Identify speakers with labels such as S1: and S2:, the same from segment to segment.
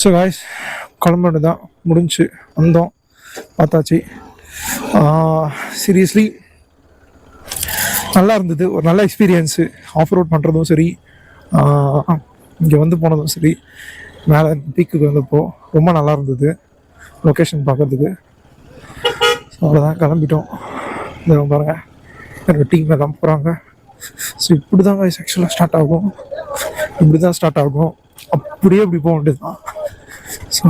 S1: So guys கிளம்புறது தான் முடிஞ்சு வந்தோம் பார்த்தாச்சு. சீரியஸ்லி நல்லா இருந்தது, ஒரு நல்ல எக்ஸ்பீரியன்ஸு. ஆஃப் ரோட் பண்ணுறதும் சரி, இங்கே வந்து போனதும் சரி, மேலே பீக்குக்கு வந்தப்போ ரொம்ப நல்லா இருந்தது லொக்கேஷன் பார்க்குறதுக்கு. ஸோ அவ்வளோதான், கிளம்பிட்டோம். இதை பாருங்கள், என்னோடய டீம் எல்லாம் போகிறாங்க. ஸோ இப்படி தான் காய்ஸ் ஆக்சுவலாக ஸ்டார்ட் ஆகும், இப்படி தான் ஸ்டார்ட் ஆகும், அப்படியே இப்படி போக வேண்டியது தான். ஸோ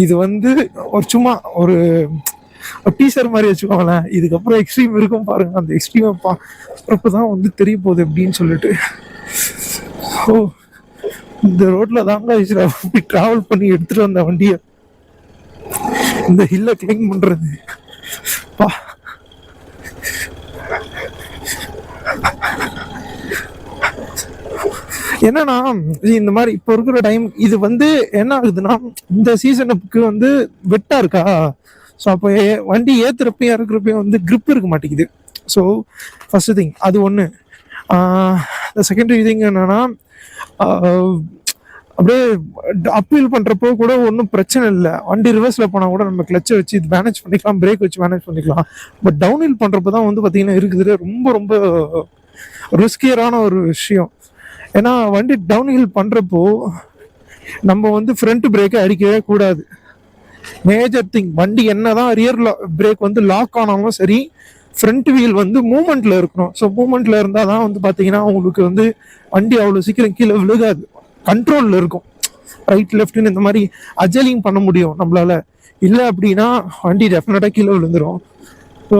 S1: இது வந்து ஒரு சும்மா ஒரு டீசர் மாதிரி வச்சுக்கோங்களேன். இதுக்கப்புறம் எக்ஸ்ட்ரீம் இருக்கும் பாருங்க, அந்த எக்ஸ்ட்ரீமை பார்க்குறப்ப தான் வந்து தெரிய போகுது அப்படின்னு சொல்லிட்டு. ஓ, இந்த ரோட்ல தாங்க அப்படி டிராவல் பண்ணி எடுத்துட்டு வந்த வண்டியை இந்த ஹில்ல கிளைம் பண்றது பா. என்னன்னா இந்த மாதிரி இப்போ இருக்கிற டைம் இது வந்து என்ன ஆகுதுன்னா, இந்த சீசனுக்கு வந்து வெட்டா இருக்கா. ஸோ அப்போ வண்டி ஏற்றுறப்பையும் இறக்குறப்பையும் வந்து கிரிப் இருக்க மாட்டேங்குது. ஸோ ஃபர்ஸ்ட் திங் அது ஒன்று. செகண்டரி திங் என்னன்னா, அப்படியே அப்பீல் பண்ணுறப்போ கூட ஒன்றும் பிரச்சனை இல்லை. வண்டி ரிவர்ஸில் போனால் கூட நம்ம கிளச்சை வச்சு இது மேனேஜ் பண்ணிக்கலாம், பிரேக் வச்சு மேனேஜ் பண்ணிக்கலாம். பட் டவுன் ஹில் பண்ணுறப்போ தான் வந்து பார்த்தீங்கன்னா இருக்குது ரொம்ப ரொம்ப ரிஸ்கியரான ஒரு விஷயம். ஏன்னா வண்டி டவுன் ஹில் பண்ணுறப்போ நம்ம வந்து ஃப்ரண்ட் பிரேக்கை அடிக்கவே கூடாது. மேஜர் திங், வண்டி என்னதான் ரியர் பிரேக் வந்து லாக் ஆனாலும் சரி, ஃப்ரண்ட் வீல் வந்து மூமெண்ட்ல இருக்கணும். ஸோ மூமெண்ட்ல இருந்தால் தான் வந்து பார்த்தீங்கன்னா உங்களுக்கு வந்து வண்டி அவ்வளோ சீக்கிரம் கீழே விழுகாது, கண்ட்ரோலில் இருக்கும். ரைட் லெஃப்ட்னு இந்த மாதிரி அட்ஜலிங் பண்ண முடியும் நம்மளால. இல்லை அப்படின்னா வண்டி டெஃபினட்டாக கீழே விழுந்துடும். ஸோ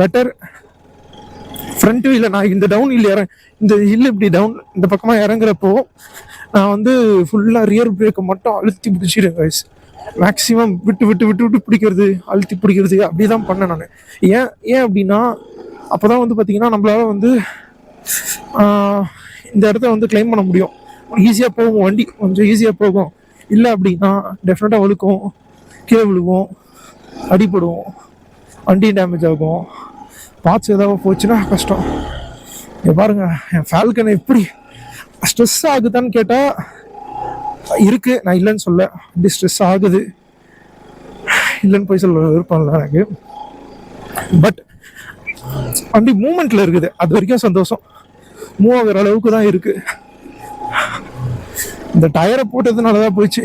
S1: பெட்டர் ஃப்ரண்ட் வீல நான் இந்த டவுன் ஹில் இந்த ஹில் இப்படி டவுன் இந்த பக்கமாக இறங்குறப்போ நான் வந்து ஃபுல்லாக ரியர் பிரேக்கை மட்டும் அழுத்தி பிடிச்சிடுவேன் கைஸ். மேக்ஸிமம் விட்டு விட்டு விட்டு விட்டு பிடிக்கிறது, அழுத்தி பிடிக்கிறது அப்படி தான் பண்ணேன் நான். ஏன் அப்படின்னா அப்போ தான் வந்து பார்த்தீங்கன்னா நம்மளால வந்து இந்த இடத்த வந்து கிளைம் பண்ண முடியும். ஈஸியாக போகும், வண்டி கொஞ்சம் ஈஸியாக போகும். இல்லை அப்படின்னா டெஃபினட்டாக வழுக்கும், கீழே விழுவோம், அடிப்படுவோம், வண்டி டேமேஜ் ஆகும், பார்ட்ஸ் ஏதாவது போச்சுன்னா கஷ்டம். இங்கே பாருங்க, என் ஃபால்கன் எப்படி ஸ்ட்ரெஸ் ஆகுதான்னு கேட்டால் இருக்கு, நான் இல்லைன்னு சொல்ல. அப்படி ஸ்ட்ரெஸ் ஆகுது, இல்லைன்னு போய் சொல்ல விருப்பம் இல்லை எனக்கு. பட் வண்டி மூமெண்ட்ல இருக்குது, அது வரைக்கும் சந்தோஷம். மூவ் ஆகிற அளவுக்கு தான் இருக்கு. இந்த டயரை போட்டதுனாலதான் போயிடுச்சு.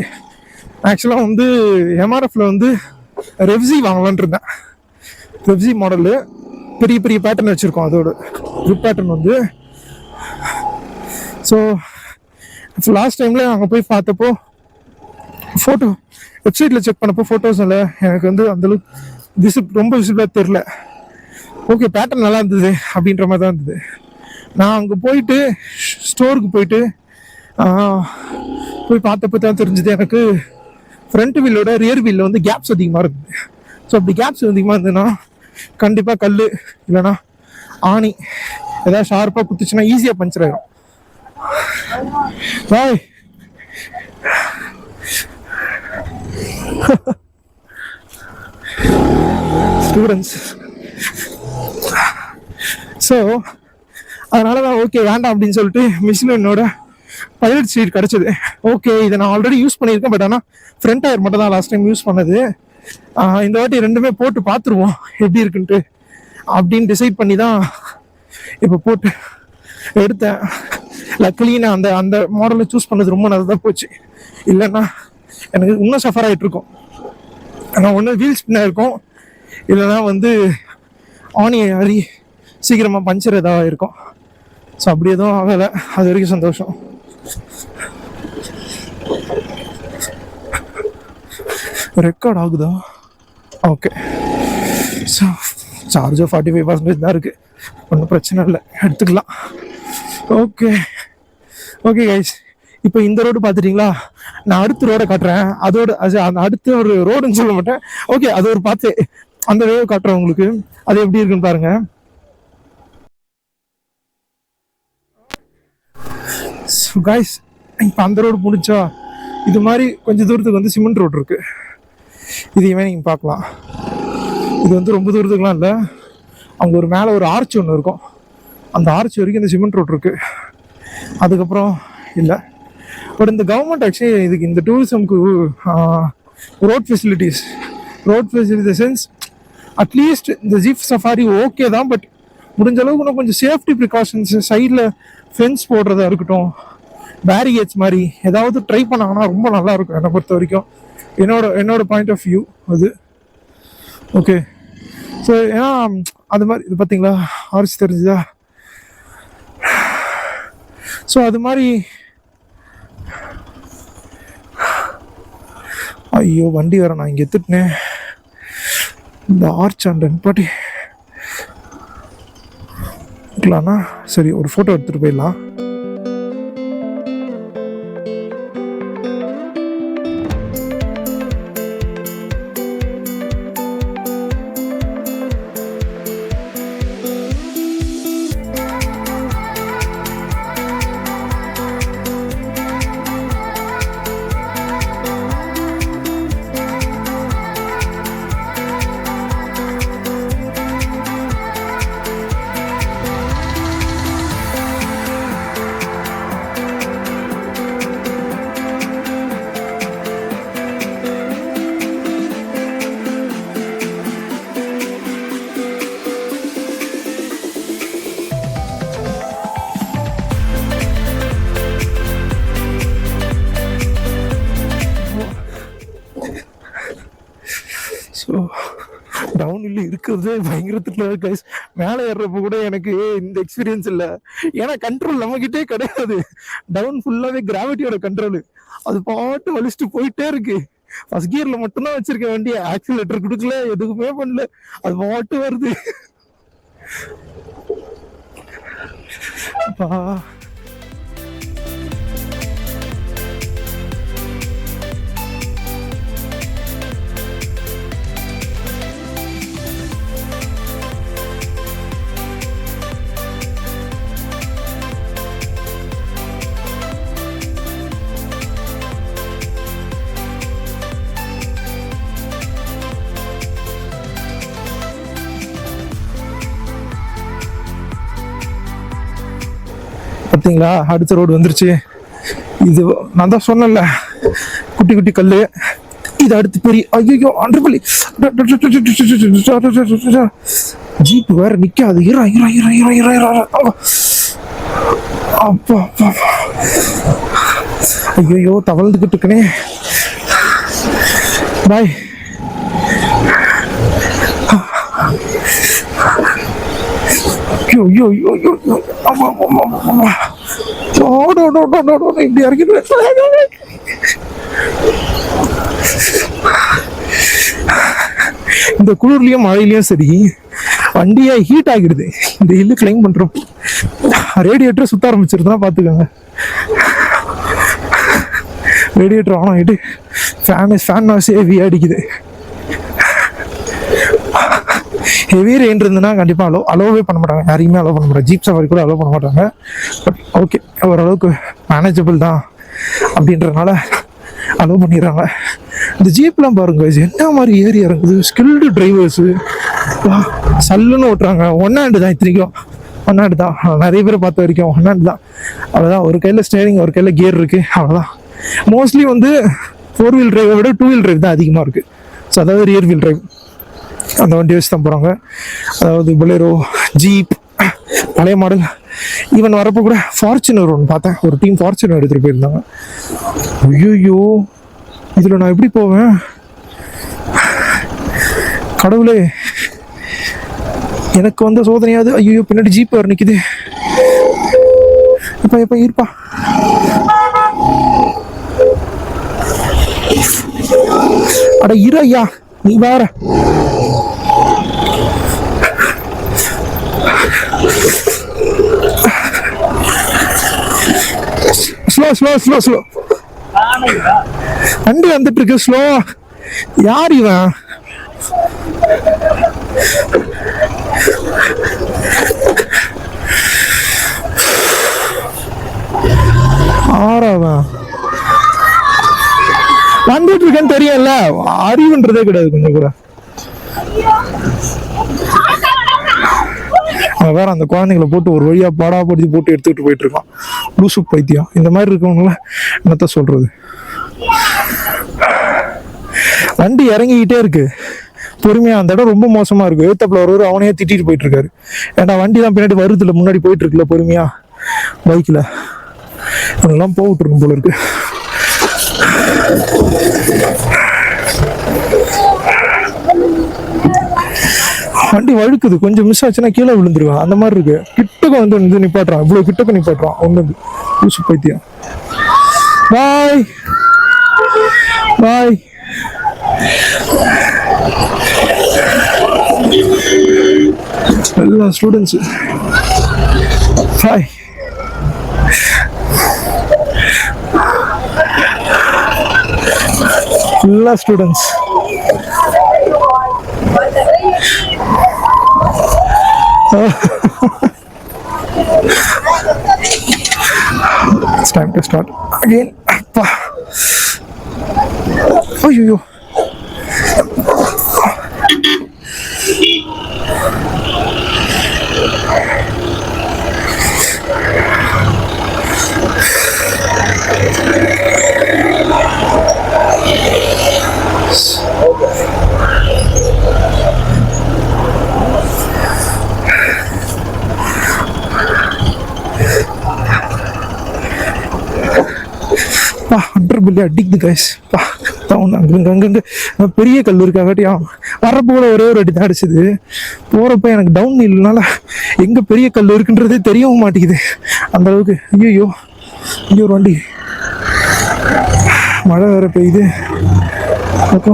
S1: ஆக்சுவலாக வந்து எம்ஆர்எஃப்ல வந்து ரெவ்ஸி வாங்கலான் இருந்தேன். ரெவ்ஸி மாடலு பெரிய பெரிய பேட்டர்ன் வச்சுருக்கோம். அதோட குட் பேட்டர்ன் வந்து. ஸோ லாஸ்ட் டைமில் அங்கே போய் பார்த்தப்போ ஃபோட்டோ வெப்சைட்டில் செக் பண்ணப்போ ஃபோட்டோஸ் இல்லை எனக்கு வந்து அந்தளவுக்கு ரொம்ப விசிபிளாக தெரில. ஓகே, பேட்டர்ன் நல்லா இருந்தது அப்படின்ற மாதிரி தான் இருந்தது. நான் அங்கே போயிட்டு ஸ்டோருக்கு போயிட்டு போய் பார்த்தப்போ தான் தெரிஞ்சது எனக்கு ஃப்ரண்ட் வீலோட ரியர் வீலில் வந்து கேப்ஸ் அதிகமாக இருந்தது. ஸோ அப்படி கேப்ஸ் அதிகமாக இருந்ததுன்னா கண்டிப்பாக கல் இல்லைன்னா ஆணி ஏதாவது ஷார்ப்பாக குத்துச்சுன்னா ஈஸியாக பஞ்சர் ஆகிடும். பாய் ஸ்டூடெண்ட்ஸ். ஸோ அதனால தான் ஓகே வேண்டாம் அப்படின்னு சொல்லிட்டு மிஷினோட பைலட் சீட் கிடச்சிது. ஓகே, இதை நான் ஆல்ரெடி யூஸ் பண்ணியிருக்கேன். பட் ஆனால் ஃப்ரண்ட் டயர் மட்டும் தான் லாஸ்ட் டைம் யூஸ் பண்ணது. இந்த வாட்டி ரெண்டுமே போட்டு பார்த்துருவோம் எப்படி இருக்குன்ட்டு அப்படின்னு டிசைட் பண்ணி தான் இப்போ போட்டு எடுத்தேன். லக்கிலி நான் அந்த மாடலை சூஸ் பண்ணது ரொம்ப நல்லதாக போச்சு. இல்லைன்னா எனக்கு இன்னும் சஃபர் ஆகிட்டு இருக்கும். ஆனால் ஒன்று வீல் ஸ்பின்னாக இருக்கும், இல்லைன்னா வந்து ஆணி அரி சீக்கிரமாக பஞ்சர் ஏதாவது இருக்கும். ஸோ அப்படி எதுவும் ஆகலை, அது வரைக்கும் சந்தோஷம். ரெக்கார்ட் ஆகுதா? ஓகே. ஸோ சார்ஜர் 45% தான் இருக்குது, ஒன்றும் பிரச்சனை இல்லை, எடுத்துக்கலாம். ஓகே ஓகே கைஸ், இப்போ இந்த ரோடு பார்த்துட்டிங்களா? நான் அடுத்த ரோடை காட்டுறேன். அதோட அந்த அடுத்த ஒரு ரோடுன்னு சொல்ல மாட்டேன், ஓகே அது ஒரு பார்த்து அந்த வே காட்டுறேன் உங்களுக்கு. அது எப்படி இருக்குன்னு பாருங்க. ஸோ கைஸ், இப்போ அந்த ரோடு முடிச்சா இது மாதிரி கொஞ்சம் தூரத்துக்கு வந்து சிமெண்ட் ரோடு இருக்குது. இதையுமே நீங்கள் பார்க்கலாம். இது வந்து ரொம்ப தூரத்துக்குலாம் இல்லை, அங்கே ஒரு மேலே ஒரு ஆர்ச் ஒன்று இருக்கும், அந்த ஆர்ச் வரைக்கும் இந்த சிமெண்ட் ரோடு இருக்குது. அதுக்கப்புறம் இல்லை, பட் இந்த கவர்மெண்ட் ஆக்சுவலி இதுக்கு இந்த டூரிசம்க்கு ரோட் ஃபெசிலிட்டிஸ் சென்ஸ் அட்லீஸ்ட் இந்த ஜீப் சஃபாரி ஓகே தான், பட் முடிஞ்ச அளவுக்கு இன்னும் கொஞ்சம் சேஃப்டி ப்ரிகாஷன்ஸ் சைடில் ஃபென்ஸ் போடுறதா இருக்கட்டும், பேரிகேட்ஸ் மாதிரி ஏதாவது ட்ரை பண்ணாங்கன்னா ரொம்ப நல்லா இருக்கும் என்னை பொறுத்த வரைக்கும். என்னோட பாயிண்ட் ஆஃப் வியூ அது. ஓகே, ஸோ ஏன்னா அது மாதிரி இது பார்த்தீங்களா ஆர்ச் தெரிஞ்சுதா? ஸோ அது மாதிரி ஐயோ வண்டி வேற நான் இங்கே எடுத்துட்டேன். இந்த ஆர்ச் அண்ட் பாட்டி இருக்கலாம்னா சரி ஒரு ஃபோட்டோ எடுத்துகிட்டு போயிடலாம். ஸோ டவுன்ல இருக்கிறதே பயங்கர திட்டம் கைஸ். மேலே ஏறுறப்ப கூட எனக்கு இந்த எக்ஸ்பீரியன்ஸ் இல்லை, ஏன்னா கண்ட்ரோல் நம்மகிட்டே கிடையாது. டவுன் ஃபுல்லாகவே கிராவிட்டியோட கண்ட்ரோலு, அது பாட்டு வலிச்சுட்டு போயிட்டே இருக்கு. ஃபர்ஸ்ட் கியர்ல மட்டும்தான் வச்சிருக்க வண்டியை, ஆக்சிலேட்டர் கொடுக்கல, எதுவுமே பண்ணல, அது பாட்டு வருது. பார்த்தீங்களா அடுத்த ரோடு வந்துருச்சு. இது நான் தான் சொன்னேன்ல குட்டி குட்டி கல்லு, இது அடுத்து பெரிய ஐயோ அண்டர்பள்ளி ஜீப் வேற நிக்காது. அப்பா ஐயோ தவழ்ந்துகிட்டு இருக்கனே. பாய் இப்படி இறக்கிட்டு இந்த குளிர்லயும் மழையிலயும் சரி வண்டியா ஹீட் ஆகிடுது. இந்த ஹில்லு கிளைம் பண்றோம், ரேடியேட்டர் சுத்த ஆரம்பிச்சிருந்தா பாத்துக்கோங்க. ரேடியேட்டர் ஆன் ஆகிட்டு ஃபேன் ஹெவி அடிக்குது. ஹெவி ரெயின் இருந்ததுன்னா கண்டிப்பாக அலோவே பண்ண மாட்டாங்க, யாரையுமே அலோவ் பண்ண மாட்டாங்க. ஜீப் சவாரி கூட அலோவ் பண்ண மாட்டாங்க. பட் ஓகே, ஓரளவுக்கு மேனேஜபிள் தான் அப்படின்றதுனால அலோவ் பண்ணிடுறாங்க. இந்த ஜீப்லாம் பாருங்க என்ன மாதிரி ஏறி இறங்குது. ஸ்கில்டு டிரைவர்ஸு சல்லுன்னு ஓட்டுறாங்க. ஒன் ஹேண்டு தான், இத்தனைக்கும் ஒன் ஹேண்டு தான். நிறைய பேரை பார்த்த வரைக்கும் ஒன் ஹேண்டு தான். அவ்வளோதான், ஒரு கையில் ஸ்டேரிங் ஒரு கையில் கியர் இருக்குது, அவ்வளோதான். மோஸ்ட்லி வந்து 4 வீல் டிரைவை விட 2 வீல் டிரைவ் தான் அதிகமாக இருக்குது. ஸோ அதாவது ரியர் வீல் டிரைவ் அந்த வண்டி வச்சு தான் போகிறாங்க. அதாவது பொலேரோ, ஜீப், பழைய மாடல், ஈவன் வரப்போ கூட ஃபார்ச்சுனர் ஒன்று பார்த்தேன். ஒரு டீம் ஃபார்ச்சுனர் எடுத்துகிட்டு போயிருந்தாங்க. ஐயோ இதில் நான் எப்படி போவேன் கடவுளே, எனக்கு வந்த சோதனையாது. ஐயோ பின்னாடி ஜீப் வர நிற்குது. எப்பா இருப்பா. அட இரு ஐயா, நீ வேற. ஸ்லோ வண்டி வந்துட்டு இருக்கு, ஸ்லோ. யார் இவன்? ஆறாவன் வந்துட்டு இருக்கேன்னு தெரியல, அறிவுன்றதே கிடையாது கொஞ்சம் கூட. அவன் வேற அந்த குழந்தைங்களை போட்டு ஒரு வழியா பாடாப்படுத்தி போட்டு எடுத்துக்கிட்டு போயிட்டு இருக்கான். லூசு பைத்தியம். இந்த மாதிரி இருக்கவங்களாம் என்னத்த சொல்கிறது. வண்டி இறங்கிக்கிட்டே இருக்கு பொறுமையாக. அந்த இடம் ரொம்ப மோசமாக இருக்குது. ஏத்தப்பில் ஒருவர் அவனையே திட்டிட்டு போயிட்டு இருக்காரு. ஏன்னா வண்டி தான் பின்னாடி வருது இல்லை, முன்னாடி போயிட்டு இருக்குல்ல பொறுமையாக பைக்கில். இதெல்லாம் போட்டுருக்கும் போல இருக்கு. வண்டி வழுக்குது, கொஞ்சம் மிஸ் ஆச்சுன்னா கீழே விழுந்துருவேன் அந்த மாதிரி இருக்கு. கிட்டக்க வந்து நிப்பாட்டுறான், இவ்வளோ கிட்டக்க நிப்பாட்டுறான். ஒன்று லூசு பைத்தியம். பாய் பாய். எல்லா ஸ்டூடெண்ட்ஸு பாய். எல்லா students it's time to start again. Appa. Ayyo. அண்டர் பில்லி அடிக்குது கைஸ். அங்கங்க பெரிய கல் இருக்காட்டியும் வர்றப்போ கூட ஒரே ஒரு அடி தான் அடிச்சுது. போறப்ப எனக்கு டவுன் இல்லைனால எங்க பெரிய கல் இருக்குன்றதே தெரியவும் மாட்டேங்குது அந்த அளவுக்கு. ஐயோ இங்கே ஒரு வண்டி, மழை வேற பெய்யுது. அப்போ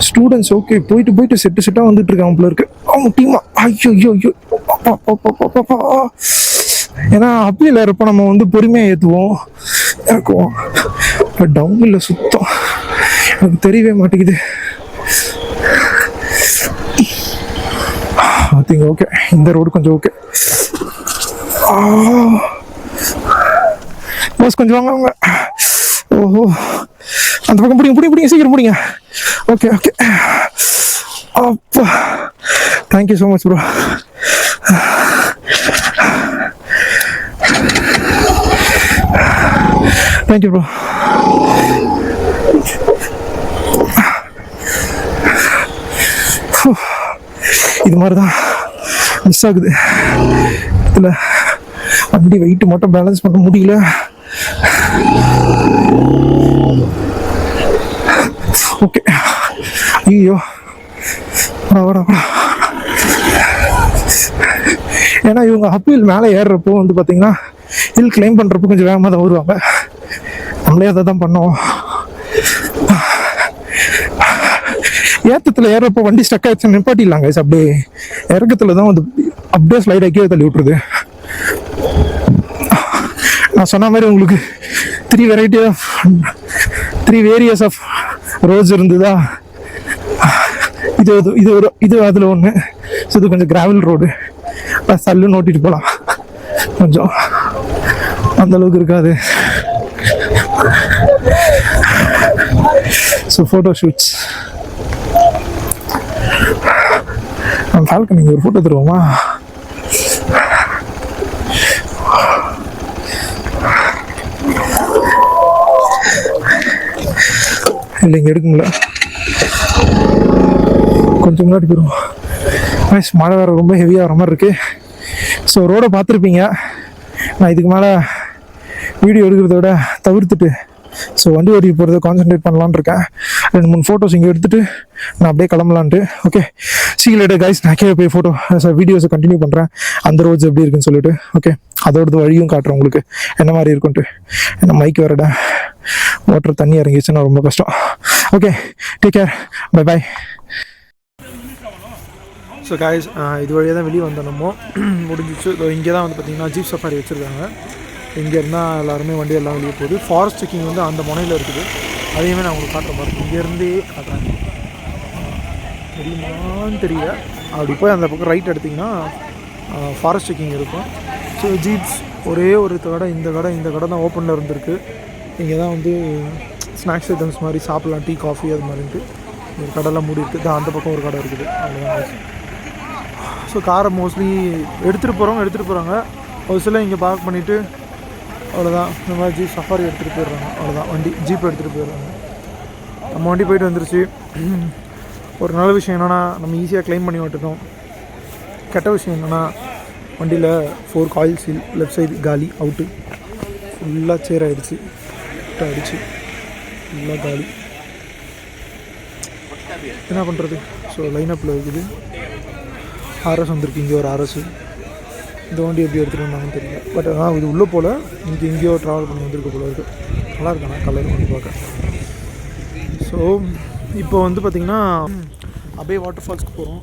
S1: ஸ்டூடெண்ட்ஸ் ஓகே போயிட்டு செட்டாக வந்துட்டு இருக்கான் போல இருக்கு. டீமா ஐயோ ஐயோ. ஏன்னா அப்பீல் இருப்போம் நம்ம வந்து பொறுமையாக ஏற்றுவோம் இறக்குவோம். டவுன் இல்லை சுத்தம், எனக்கு தெரியவே மாட்டேங்குது. ஐ திங்க் ஓகே, இந்த ரோடு கொஞ்சம் ஓகே. பஸ் கொஞ்சம் வாங்க. ஓஹோ அந்த பக்கம் பிடிங்க சீக்கிரம் பிடிங்க. Okay okay. அப்பா thank you so much bro. Thank you bro. இது மாதிரி தான் மிஸ் ஆகுது. இதில் வண்டி வெயிட் மட்டும் பேலன்ஸ் பண்ண முடியல. ஓகே ஐயோ வாடா. ஏன்னா இவங்க அப்பீல் மேலே ஏறுறப்போ வந்து பார்த்தீங்கன்னா ஹில் கிளைம் பண்ணுறப்போ கொஞ்சம் வேகமாக தான் வருவாங்க. நம்மளே அதை தான் பண்ணோம். ஏற்றத்தில் ஏறப்போ வண்டி ஸ்டக் ஆயிடுச்சு, நிப்பாட்டிடலாங்க. அப்படியே இறக்கத்தில் தான் வந்து அப்படியே ஸ்லைட் ஆக்கி தள்ளி விட்டுருது. நான் சொன்ன மாதிரி உங்களுக்கு 3 வேரியஸ் ஆஃப் ரோட்ஸ் இருந்ததா. இது அதில் ஒன்று. ஸோ இது கொஞ்சம் கிராவல் ரோடு, சல்லுன்னு ஓட்டிட்டு போகலாம். கொஞ்சம் அந்த அளவுக்கு இருக்காது. ஸோ ஃபோட்டோ ஷூட்ஸ் ஃபால்கன் நீங்கள் ஒரு ஃபோட்டோ தருவோமா? இல்லை இங்கே எடுக்குங்களா? கொஞ்சம் முன்னாடி போயிடுவோம். மழை வேறு ரொம்ப ஹெவியாக வர மாதிரி இருக்குது. ஸோ ரோடை பார்த்துருப்பீங்க. நான் இதுக்கு மேலே வீடியோ எடுக்கிறத விட தவிர்த்துட்டு ஸோ வண்டி ஓட்டிட்டு போகிறத கான்சன்ட்ரேட் பண்ணலான்னு இருக்கேன். 2-3 ஃபோட்டோஸ் இங்கே எடுத்துகிட்டு நான் அப்படியே கிளம்பலான்ட்டு. Okay see you later guys. நான் கீழே போய் வீடியோஸை கண்டினியூ பண்ணுறேன், அந்த ரோட்ஸ் எப்படி இருக்குன்னு சொல்லிட்டு. ஓகே அதோடது வழியும் காட்டுறேன் உங்களுக்கு என்ன மாதிரி இருக்குன்ட்டு. ஏன்னா மைக் வரட வாட்டர் தண்ணி இறங்கிச்சுன்னா ரொம்ப கஷ்டம். Okay take care, bye bye. So guys இது வழியாக தான் வெளியே வந்தோம். நம்ம முடிஞ்சிச்சு. இங்கே தான் வந்து பார்த்திங்கன்னா ஜீப் சஃபாரி வச்சுருக்காங்க. இங்கே இருந்தால் எல்லாருமே வண்டி எல்லாம் வெளியே போகுது. ஃபாரஸ்ட் செக்கிங் வந்து அந்த முனையில் இருக்குது. அதையுமே நான் உங்களுக்கு காட்டுற மாதிரி இங்கேருந்தே காட்டுறேன். தெரியுமான்னு தெரியல. அப்படி போய் அந்த பக்கம் ரைட் எடுத்திங்கன்னா ஃபாரஸ்ட் செக்கிங் இருக்கும். ஸோ ஜீப்ஸ் ஒரே ஒரு கடை, இந்த கடை தான் ஓப்பனில் இருந்திருக்கு. இங்கே தான் வந்து ஸ்நாக்ஸ் ஐட்டம்ஸ் மாதிரி சாப்பிட்லாம், டீ காஃபி அது மாதிரின்ட்டு ஒரு கடைலாம் மூடி இருக்குது. அந்த பக்கம் ஒரு கடை இருக்குது. அவ்வளோதான். ஸோ காரை மோஸ்ட்லி எடுத்துகிட்டு போகிறாங்க. ஒரு சில இங்கே பார்க் பண்ணிவிட்டு அவ்வளோதான். இந்த மாதிரி ஜீப் சஃபாரி எடுத்துகிட்டு போயிடுறாங்க. அவ்வளோதான், வண்டி ஜீப் எடுத்துகிட்டு போயிடுறாங்க. நம்ம வண்டி போயிட்டு வந்துருச்சு. ஒரு நல்ல விஷயம் என்னென்னா நம்ம ஈஸியாக க்ளைம் பண்ணி விட்டுட்டோம். கெட்ட விஷயம் என்னென்னா வண்டியில் 4 காயில் சீல், லெஃப்ட் சைடு காலி அவுட்டு, ஃபுல்லாக சேர் ஆகிடுச்சு, அடிச்சு ஃபுல்லாக காலி. என்ன பண்ணுறது? ஸோ லைனப்பில் இருக்குது. ஆர்எஸ் வந்திருக்கு, இங்கே ஒரு ஆர்எஸ். இந்த வண்டி எப்படி எடுத்துகிட்டு வந்தாங்கன்னு தெரியல. பட் ஆனால் இது உள்ளே போல் இங்கே எங்கேயோ ட்ராவல் பண்ணி வந்திருக்க போல இருக்குது. நல்லா இருக்காண்ணா கலர் வண்டி பார்க்க. ஸோ இப்போ வந்து பார்த்திங்கன்னா அபே வாட்டர் ஃபால்ஸ்க்கு போகிறோம்.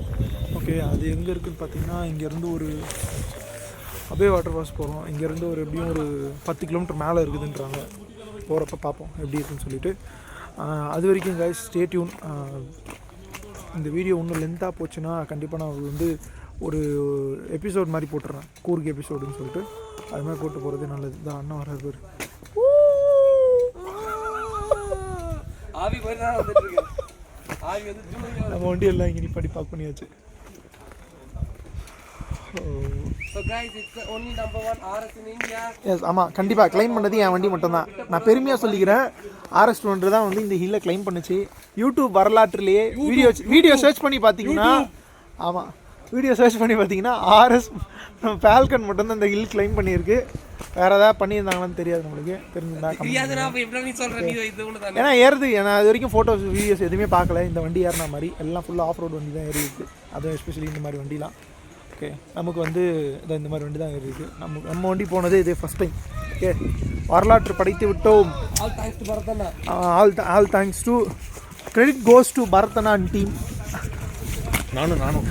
S1: ஓகே, அது எங்கே இருக்குதுன்னு பார்த்தீங்கன்னா இங்கேருந்து ஒரு அபே வாட்டர் ஃபால்ஸ் போகிறோம். இங்கேருந்து ஒரு எப்படியும் ஒரு 10 கிலோமீட்டர் மேலே இருக்குதுன்றாங்க. போகிறப்ப பார்ப்போம் எப்படி இருக்குன்னு சொல்லிட்டு. அது வரைக்கும் கைஸ் ஸ்டே டியூன். இந்த வீடியோ இன்னும் லென்த்தாக போச்சுன்னா கண்டிப்பாக நான் வந்து ஒரு எபிசோட் மாதிரி போட்டுறேன், கூர்க் எபிசோடுன்னு சொல்லிட்டு. அது மாதிரி போட்டு போகிறது நல்லது. இந்த அண்ணன் வர்றாரு பேர். நம்ம வண்டி எல்லாம் இங்கே நிப்பாடி பார்க் பண்ணியாச்சு. எஸ், ஆமாம், கண்டிப்பாக க்ளைம் பண்ணது என் வண்டி மட்டும்தான். நான் பெருமையாக சொல்லிக்கிறேன். RS 200 தான் வந்து இந்த ஹில்லை க்ளைம் பண்ணுச்சு. யூடியூப் வரலாற்றுலேயே வீடியோ சர்ச் பண்ணி பார்த்தீங்கன்னா, ஆமாம், வீடியோ சர்ச் பண்ணி பார்த்தீங்கன்னா RS ஃபால்கன் மட்டும்தான் இந்த ஹில் க்ளைம் பண்ணியிருக்கு. வேறு ஏதாவது பண்ணியிருந்தாங்களான்னு தெரியாது நம்மளுக்கு. தெரிஞ்சுருந்தா ஏன்னா ஏறுது. ஏன்னா அது வரைக்கும் ஃபோட்டோஸ் வீடியோஸ் எதுவுமே பார்க்கல. இந்த வண்டி ஏறின மாதிரி எல்லாம் ஃபுல்லாக ஆஃப் ரோடு வண்டி தான் ஏறி இருக்குது. அதுவும் எஸ்பெஷலி இந்த மாதிரி வண்டிலாம். ஓகே, நமக்கு வந்து இந்த மாதிரி வண்டி தான் இருக்குது. நம்ம வண்டி போனது இதே ஃபஸ்ட் டைம். ஓகே, வரலாற்று படைத்து விட்டோம். All thanks to credit goes to Bharathana and team. நானும்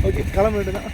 S1: ஓகே, கிளம்ப வேண்டியதான்.